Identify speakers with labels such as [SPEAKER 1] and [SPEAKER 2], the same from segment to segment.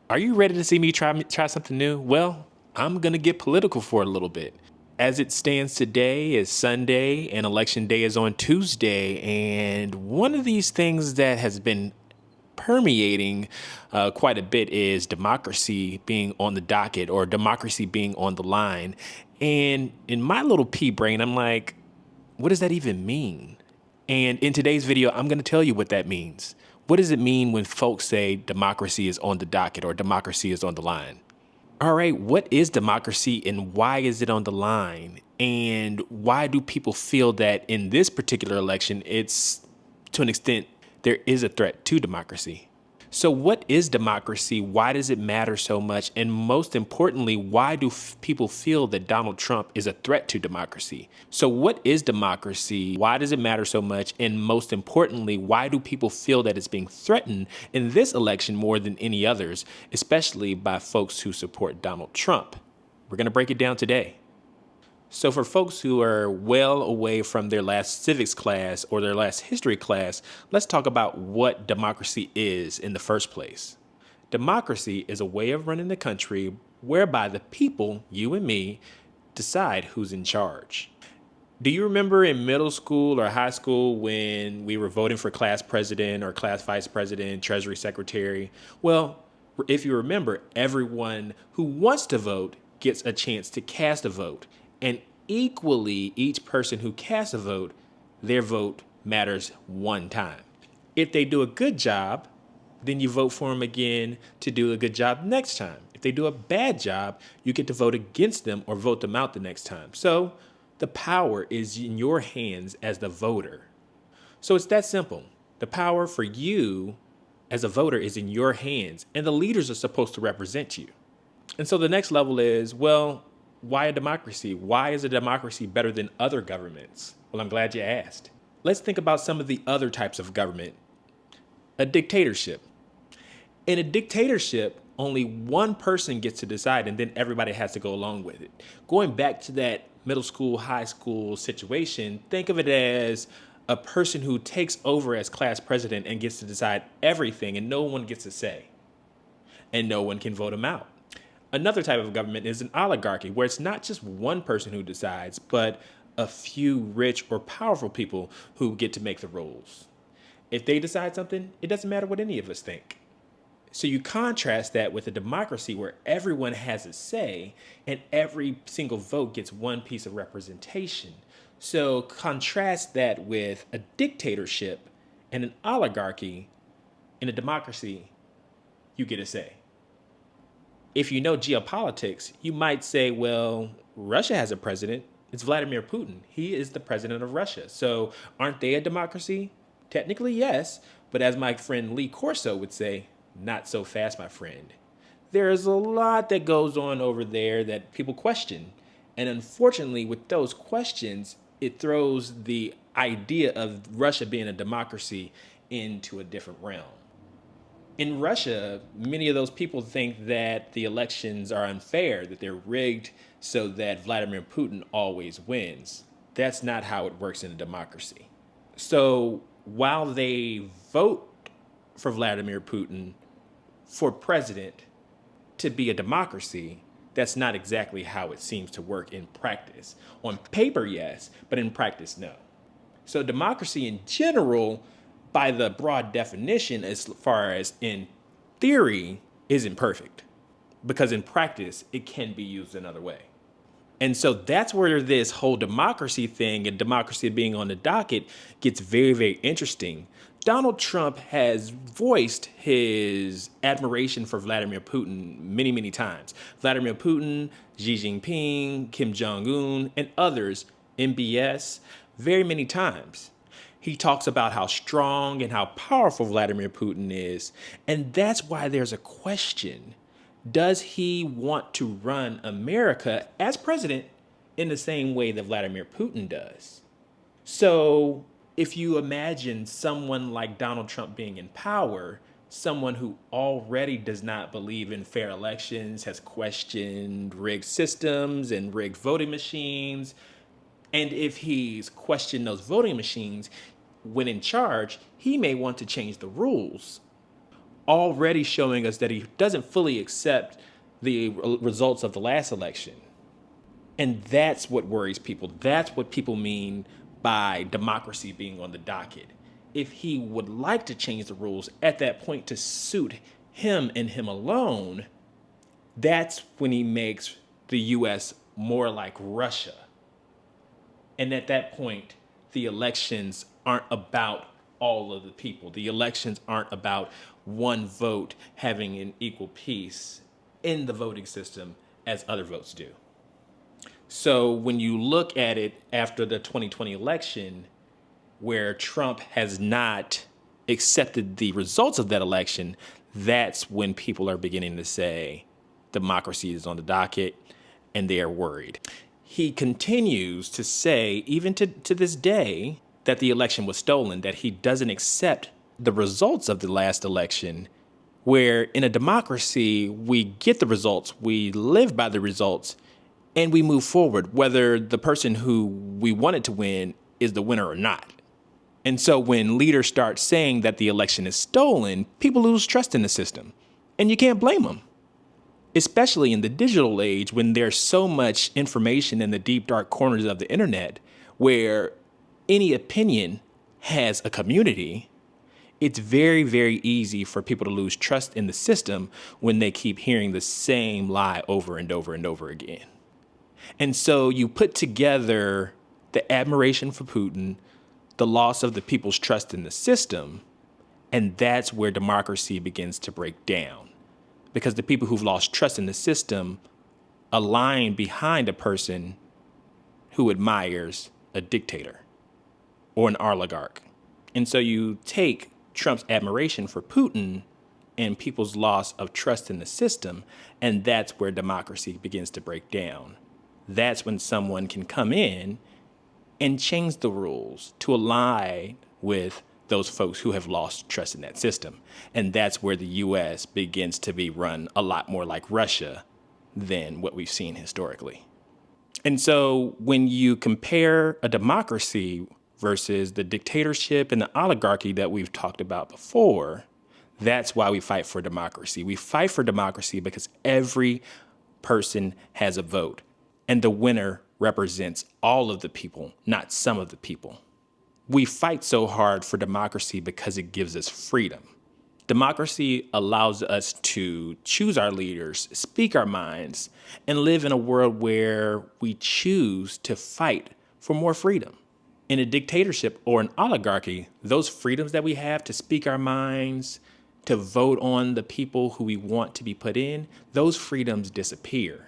[SPEAKER 1] Are you ready to see me try something new? Well, I'm gonna get political for a little bit. As it stands today is Sunday and election day is on Tuesday, and one of these things that has been permeating quite a bit is democracy being on the docket or democracy being on the line. And in my little pea brain, I'm like, what does that even mean? And in today's video, I'm going to tell you what that means. What does it mean when folks say democracy is on the docket or democracy is on the line? All right, what is democracy and why is it on the line? And why do people feel that in this particular election, it's to an extent, there is a threat to democracy? So what is democracy? Why does it matter so much? And most importantly, why do people feel that Donald Trump is a threat to democracy? So what is democracy? Why does it matter so much? And most importantly, why do people feel that it's being threatened in this election more than any others, especially by folks who support Donald Trump? We're going to break it down today. So for folks who are well away from their last civics class or their last history class, let's talk about what democracy is in the first place. Democracy is a way of running the country whereby the people, you and me, decide who's in charge. Do you remember in middle school or high school when we were voting for class president or class vice president, treasury secretary? Well, if you remember, everyone who wants to vote gets a chance to cast a vote. And equally, each person who casts a vote, their vote matters one time. If they do a good job, then you vote for them again to do a good job next time. If they do a bad job, you get to vote against them or vote them out the next time. So the power is in your hands as the voter. So it's that simple. The power for you as a voter is in your hands, and the leaders are supposed to represent you. And so the next level is, well, why a democracy? Why is a democracy better than other governments? Well, I'm glad you asked. Let's think about some of the other types of government. A dictatorship. In a dictatorship, only one person gets to decide and then everybody has to go along with it. Going back to that middle school, high school situation, think of it as a person who takes over as class president and gets to decide everything and no one gets a say. And no one can vote him out. Another type of government is an oligarchy, where it's not just one person who decides, but a few rich or powerful people who get to make the rules. If they decide something, it doesn't matter what any of us think. So you contrast that with a democracy where everyone has a say and every single vote gets one piece of representation. So contrast that with a dictatorship and an oligarchy. In a democracy, you get a say. If you know geopolitics, you might say, well, Russia has a president. It's Vladimir Putin. He is the president of Russia. So aren't they a democracy? Technically, yes. But as my friend Lee Corso would say, not so fast, my friend. There's a lot that goes on over there that people question. And unfortunately, with those questions, it throws the idea of Russia being a democracy into a different realm. In Russia, many of those people think that the elections are unfair, that they're rigged so that Vladimir Putin always wins. That's not how it works in a democracy. So while they vote for Vladimir Putin for president to be a democracy, that's not exactly how it seems to work in practice. On paper, yes, but in practice, no. So democracy in general, by the broad definition, as far as in theory, isn't perfect, because in practice, it can be used another way. And so that's where this whole democracy thing and democracy being on the docket gets very, very interesting. Donald Trump has voiced his admiration for Vladimir Putin many, many times. Vladimir Putin, Xi Jinping, Kim Jong-un, and others, MBS, very many times. He talks about how strong and how powerful Vladimir Putin is. And that's why there's a question. Does he want to run America as president in the same way that Vladimir Putin does? So if you imagine someone like Donald Trump being in power, someone who already does not believe in fair elections, has questioned rigged systems and rigged voting machines, and if he's questioned those voting machines, when in charge, he may want to change the rules. already showing us that he doesn't fully accept the results of the last election. And that's what worries people. That's what people mean by democracy being on the docket. If he would like to change the rules at that point to suit him and him alone, that's when he makes the US more like Russia. And at that point, the elections aren't about all of the people. The elections aren't about one vote having an equal piece in the voting system as other votes do. So when you look at it after the 2020 election, where Trump has not accepted the results of that election, that's when people are beginning to say democracy is on the docket and they are worried. He continues to say, even to this day, that the election was stolen, that he doesn't accept the results of the last election, where in a democracy, we get the results, we live by the results, and we move forward, whether the person who we wanted to win is the winner or not. And so when leaders start saying that the election is stolen, people lose trust in the system. And you can't blame them, especially in the digital age when there's so much information in the deep, dark corners of the internet where any opinion has a community. It's very, very easy for people to lose trust in the system when they keep hearing the same lie over and over and over again. And so you put together the admiration for Putin, the loss of the people's trust in the system, and that's where democracy begins to break down. Because the people who've lost trust in the system align behind a person who admires a dictator or an oligarch. And so you take Trump's admiration for Putin and people's loss of trust in the system, and that's where democracy begins to break down. That's when someone can come in and change the rules to align with those folks who have lost trust in that system. And that's where the US begins to be run a lot more like Russia than what we've seen historically. And so when you compare a democracy versus the dictatorship and the oligarchy that we've talked about before, that's why we fight for democracy. We fight for democracy because every person has a vote, and the winner represents all of the people, not some of the people. We fight so hard for democracy because it gives us freedom. Democracy allows us to choose our leaders, speak our minds, and live in a world where we choose to fight for more freedom. In a dictatorship or an oligarchy, those freedoms that we have to speak our minds, to vote on the people who we want to be put in, those freedoms disappear.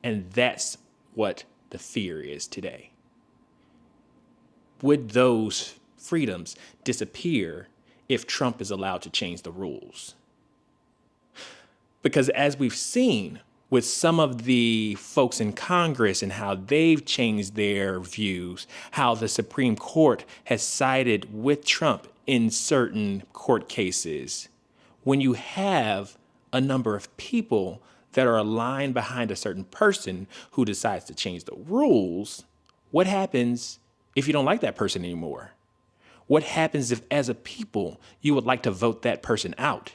[SPEAKER 1] And that's what the fear is today. Would those freedoms disappear if Trump is allowed to change the rules? Because as we've seen with some of the folks in Congress and how they've changed their views, how the Supreme Court has sided with Trump in certain court cases, when you have a number of people that are aligned behind a certain person who decides to change the rules, what happens if you don't like that person anymore? What happens if, as a people, you would like to vote that person out?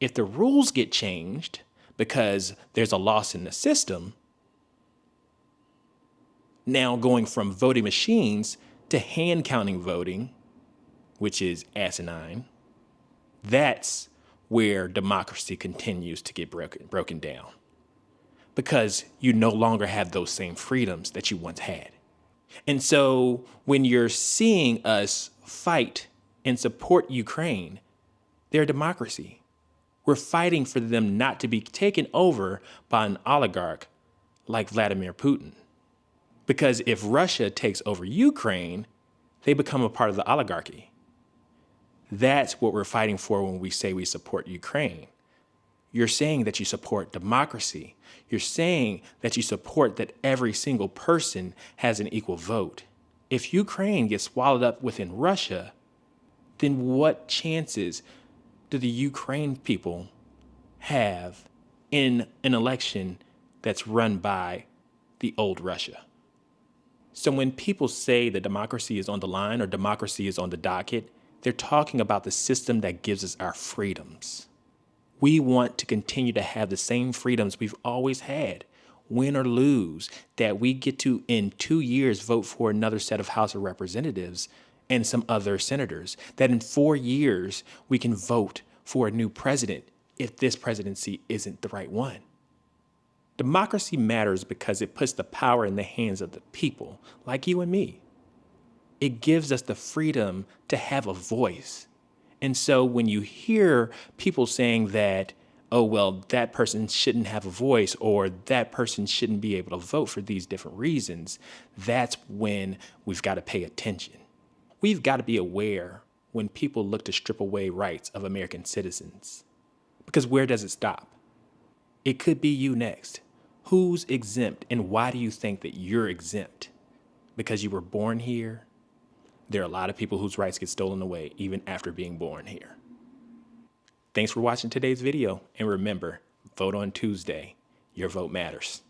[SPEAKER 1] If the rules get changed because there's a loss in the system, now going from voting machines to hand counting voting, which is asinine, that's where democracy continues to get broken down. Because you no longer have those same freedoms that you once had. And so when you're seeing us fight and support Ukraine, they're a democracy. We're fighting for them not to be taken over by an oligarch like Vladimir Putin. Because if Russia takes over Ukraine, they become a part of the oligarchy. That's what we're fighting for when we say we support Ukraine. You're saying that you support democracy. You're saying that you support that every single person has an equal vote. If Ukraine gets swallowed up within Russia, then what chances do the Ukraine people have in an election that's run by the old Russia? So when people say that democracy is on the line or democracy is on the docket, they're talking about the system that gives us our freedoms. We want to continue to have the same freedoms we've always had, win or lose, that we get to, in 2 years, vote for another set of House of Representatives and some other senators, that in 4 years, we can vote for a new president if this presidency isn't the right one. Democracy matters because it puts the power in the hands of the people, like you and me. It gives us the freedom to have a voice. And so when you hear people saying that, oh, well, that person shouldn't have a voice or that person shouldn't be able to vote for these different reasons, that's when we've got to pay attention. We've got to be aware when people look to strip away rights of American citizens. Because where does it stop? It could be you next. Who's exempt and why do you think that you're exempt? Because you were born here? There are a lot of people whose rights get stolen away even after being born here. Thanks for watching today's video. And remember, vote on Tuesday. Your vote matters.